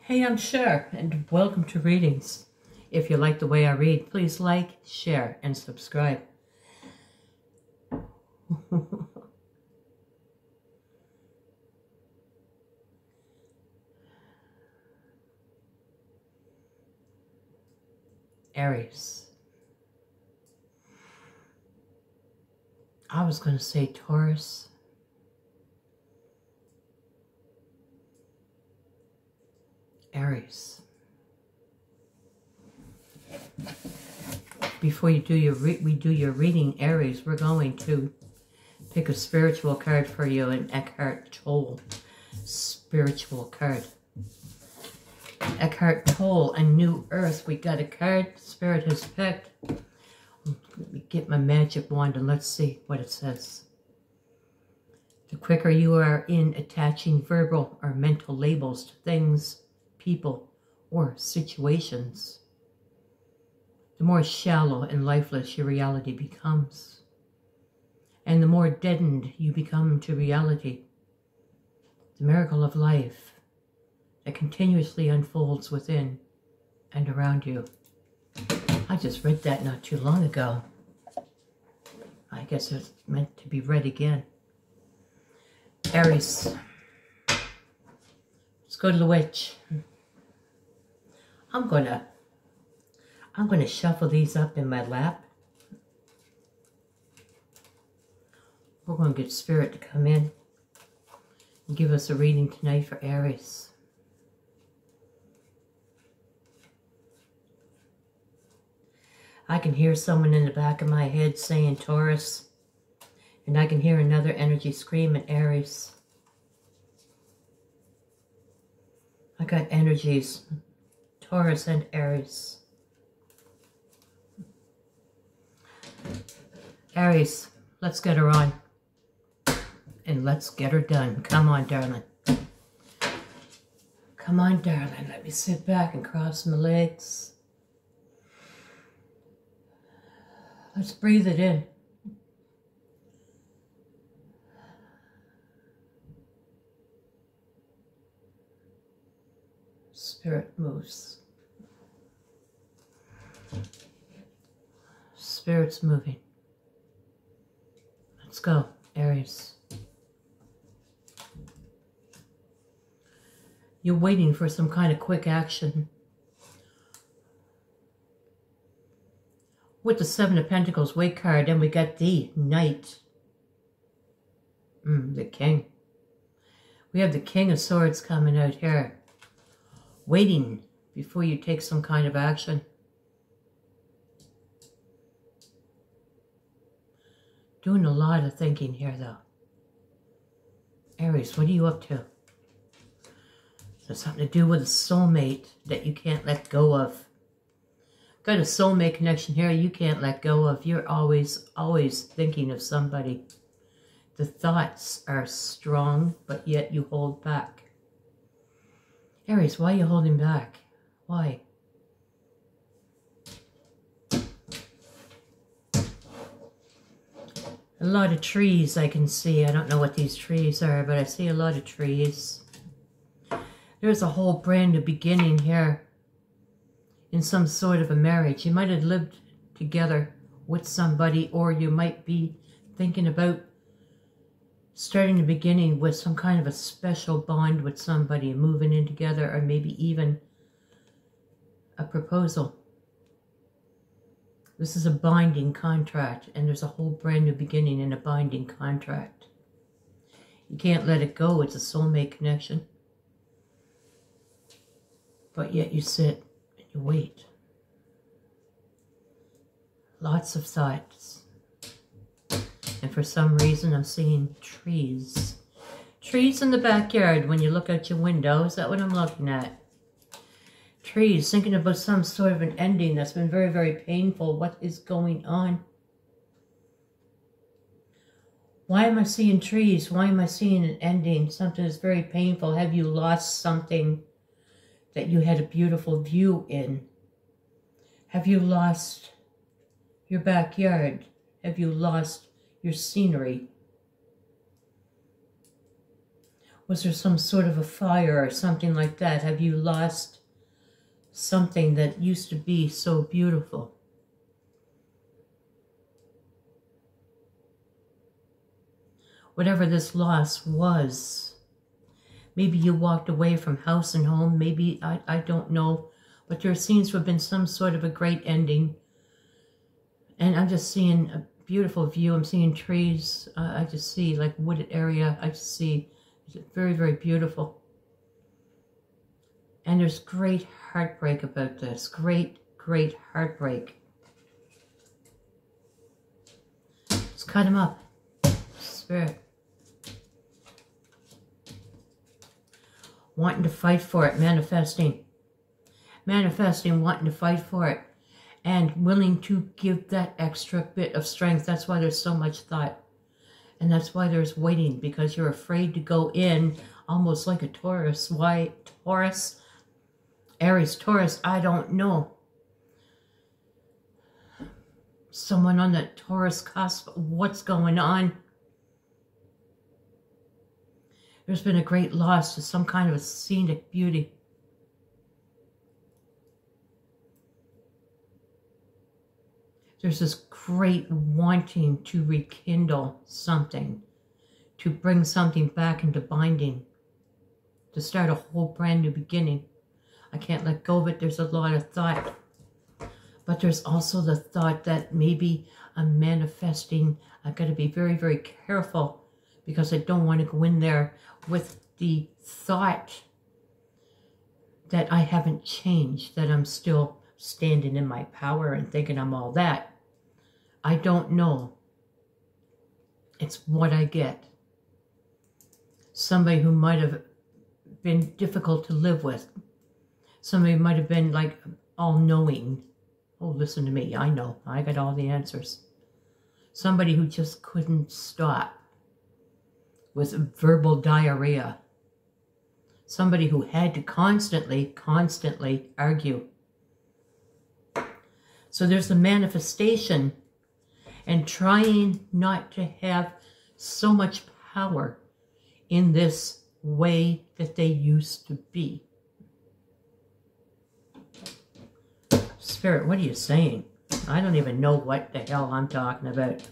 Hey, I'm Cher, and welcome to Readings. If you like the way I read, please like, share, and subscribe. Aries. I was going to say Taurus. Aries. Before you do we do your reading, Aries, we're going to pick a spiritual card for you, an Eckhart Tolle spiritual card. Eckhart Tolle, A New Earth. We got a card Spirit has picked. Let me get my magic wand and let's see what it says. The quicker you are in attaching verbal or mental labels to things, people, or situations, the more shallow and lifeless your reality becomes, and the more deadened you become to reality. The miracle of life that continuously unfolds within and around you. I just read that not too long ago. I guess it's meant to be read again. Aries. Let's go to the witch. I'm gonna shuffle these up in my lap. We're gonna get Spirit to come in and give us a reading tonight for Aries. I can hear someone in the back of my head saying Taurus, and I can hear another energy screaming Aries. I got energies, Taurus and Aries. Aries, let's get her on. And let's get her done. Come on, darling. Come on, darling. Let me sit back and cross my legs. Let's breathe it in. Spirit moves. Spirit's moving. Let's go, Aries. You're waiting for some kind of quick action. With the Seven of Pentacles weight card, and we got the Knight. The King. We have the King of Swords coming out here. Waiting before you take some kind of action. Doing a lot of thinking here, though. Aries, what are you up to? There's something to do with a soulmate that you can't let go of. Got a soulmate connection here you can't let go of. You're always thinking of somebody. The thoughts are strong, but yet you hold back. Aries, why are you holding back? Why? A lot of trees I can see. I don't know what these trees are, but I see a lot of trees. There's a whole brand new beginning here. In some sort of a marriage. You might have lived together with somebody, or you might be thinking about starting the beginning with some kind of a special bond with somebody and moving in together, or maybe even a proposal. This is a binding contract, and there's a whole brand new beginning in a binding contract. You can't let it go. It's a soulmate connection. But yet you sit. You wait. Lots of thoughts. And for some reason I'm seeing trees. Trees in the backyard when you look out your window. Is that what I'm looking at? Trees, thinking about some sort of an ending that's been very, very painful. What is going on? Why am I seeing trees? Why am I seeing an ending? Something that's very painful. Have you lost something that you had a beautiful view in? Have you lost your backyard? Have you lost your scenery? Was there some sort of a fire or something like that? Have you lost something that used to be so beautiful? Whatever this loss was, maybe you walked away from house and home, maybe, I don't know, but there seems to have been some sort of a great ending. And I'm just seeing a beautiful view. I'm seeing trees. I just see like wooded area. I just see very, very beautiful. And there's great heartbreak about this. Great, great heartbreak. Let's cut him up. Spirit. Wanting to fight for it. Manifesting. Manifesting, wanting to fight for it. And willing to give that extra bit of strength. That's why there's so much thought. And that's why there's waiting, because you're afraid to go in almost like a Taurus. Why Taurus? Aries, Taurus, I don't know. Someone on that Taurus cusp, what's going on? There's been a great loss to some kind of a scenic beauty. There's this great wanting to rekindle something, to bring something back into binding, to start a whole brand new beginning. I can't let go of it. There's a lot of thought. But there's also the thought that maybe I'm manifesting. I've got to be very, very careful because I don't want to go in there with the thought that I haven't changed, that I'm still standing in my power and thinking I'm all that. I don't know. It's what I get. Somebody who might have been difficult to live with. Somebody who might have been like all-knowing. Oh, listen to me. I know. I got all the answers. Somebody who just couldn't stop with verbal diarrhea. Somebody who had to constantly argue. So there's the manifestation and trying not to have so much power in this way that they used to be. Spirit, what are you saying? I don't even know what the hell I'm talking about.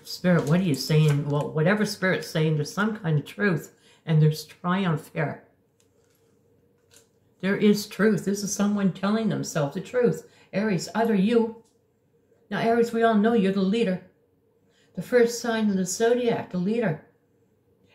Spirit, what are you saying? Well, whatever Spirit's saying, there's some kind of truth, and there's triumph here. There is truth. This is someone telling themselves the truth. Aries, either you. Now, Aries, we all know you're the leader. The first sign of the zodiac, the leader.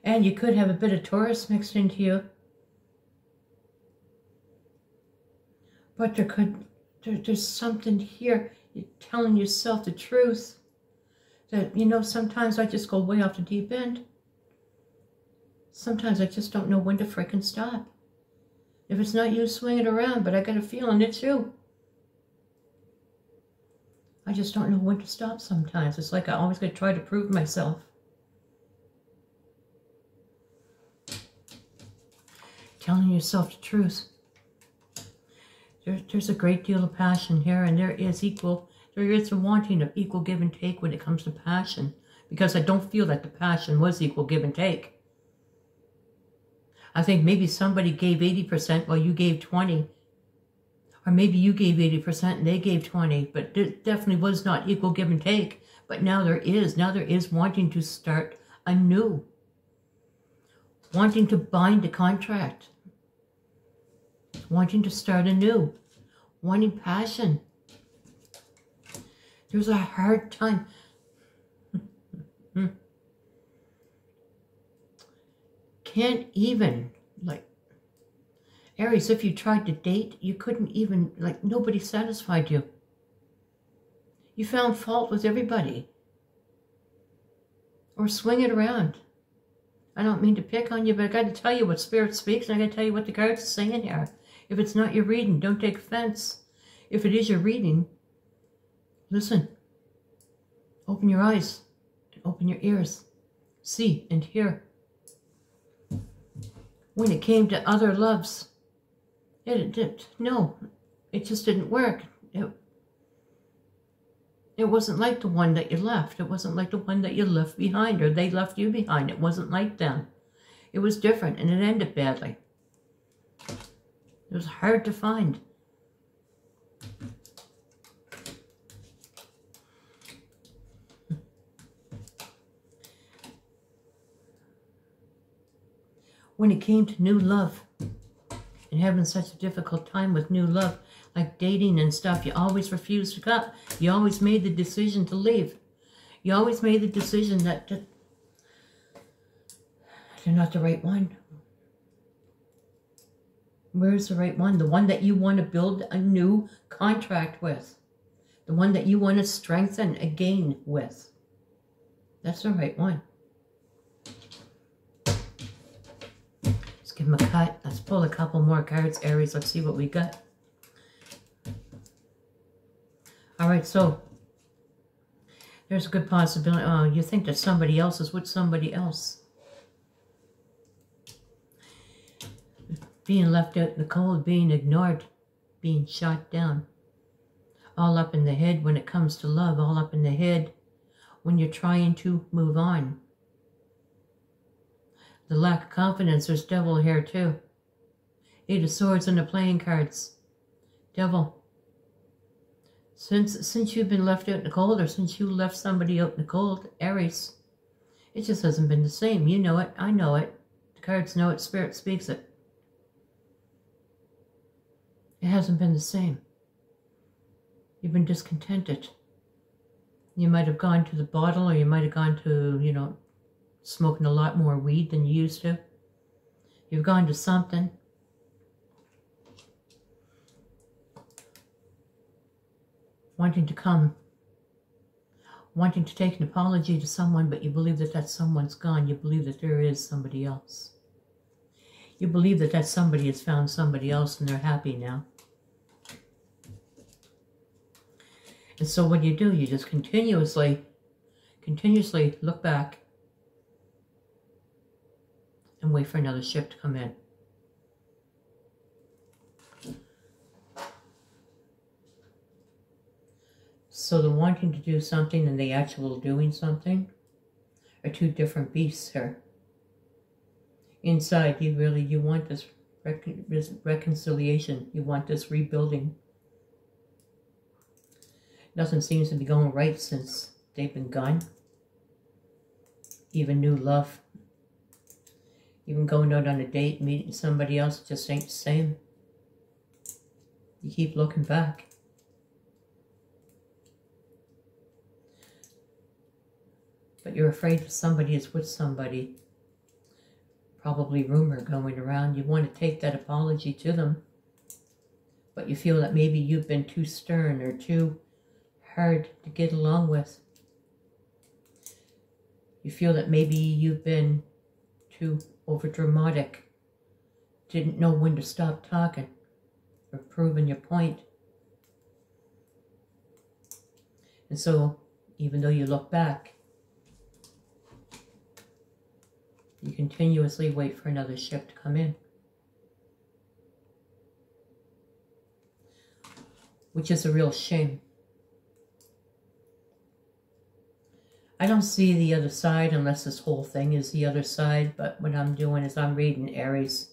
And you could have a bit of Taurus mixed into you. But there's something here. You're telling yourself the truth. That, you know, sometimes I just go way off the deep end. Sometimes I just don't know when to frickin' stop. If it's not you, swing it around, but I got a feeling it's you. I just don't know when to stop sometimes. It's like I always got to try to prove myself. Telling yourself the truth. There's a great deal of passion here, and there is a wanting of equal give and take when it comes to passion, because I don't feel that the passion was equal give and take. I think maybe somebody gave 80% while you gave 20%. Or maybe you gave 80% and they gave 20%, but it definitely was not equal give and take. But now there is. Now there is wanting to start anew. Wanting to bind a contract. Wanting to start anew. Wanting passion. There's a hard time. Can't even, like, Aries, if you tried to date, you couldn't even, like, nobody satisfied you. You found fault with everybody. Or swing it around. I don't mean to pick on you, but I got to tell you what Spirit speaks, and I got to tell you what the cards are saying here. If it's not your reading, don't take offense. If it is your reading, listen. Open your eyes. And open your ears. See and hear. When it came to other loves, it just didn't work. It wasn't like the one that you left. It wasn't like the one that you left behind, or they left you behind. It wasn't like them. It was different, and it ended badly. It was hard to find. When it came to new love, and having such a difficult time with new love, like dating and stuff, you always refused to cut. You always made the decision to leave. You always made the decision that they're not the right one. Where's the right one? The one that you want to build a new contract with. The one that you want to strengthen again with. That's the right one. Let's give him a cut. Let's pull a couple more cards, Aries. Let's see what we got. All right, so there's a good possibility. Oh, you think that somebody else is with somebody else. Being left out in the cold, being ignored, being shot down. All up in the head when it comes to love, all up in the head when you're trying to move on. The lack of confidence, there's devil here too. 8 of Swords on the playing cards. Devil. Since you've been left out in the cold, or since you left somebody out in the cold, Aries, it just hasn't been the same. You know it. I know it. The cards know it. Spirit speaks it. It hasn't been the same. You've been discontented. You might have gone to the bottle, or you might have gone to, you know, smoking a lot more weed than you used to. You've gone to something. Wanting to come. Wanting to take an apology to someone, but you believe that that someone's gone. You believe that there is somebody else. You believe that that somebody has found somebody else and they're happy now. And so what you do, you just continuously look back and wait for another ship to come in. So the wanting to do something and the actual doing something are two different beasts here. Inside, you want this reconciliation. You want this rebuilding. Nothing seems to be going right since they've been gone. Even new love. Even going out on a date, meeting somebody else, just ain't the same. You keep looking back. But you're afraid that somebody is with somebody. Probably rumor going around. You want to take that apology to them. But you feel that maybe you've been too stern or too hard to get along with. You feel that maybe you've been too overdramatic. Didn't know when to stop talking or proving your point. And so, even though you look back, you continuously wait for another ship to come in. Which is a real shame. I don't see the other side unless this whole thing is the other side, but what I'm doing is I'm reading Aries.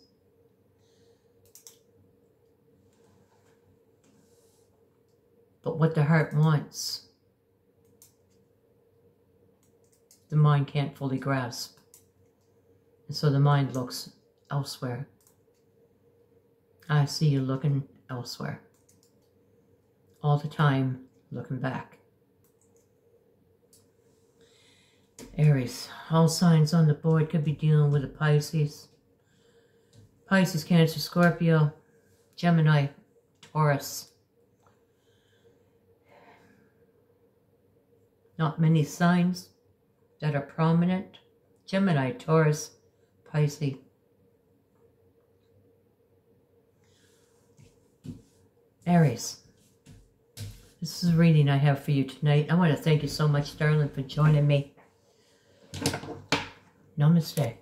But what the heart wants, the mind can't fully grasp. And so the mind looks elsewhere. I see you looking elsewhere. All the time, looking back. Aries, all signs on the board could be dealing with a Pisces. Pisces, Cancer, Scorpio, Gemini, Taurus. Not many signs that are prominent. Gemini, Taurus, Pisces. Aries. This is a reading I have for you tonight. I want to thank you so much, darling, for joining me. Namaste.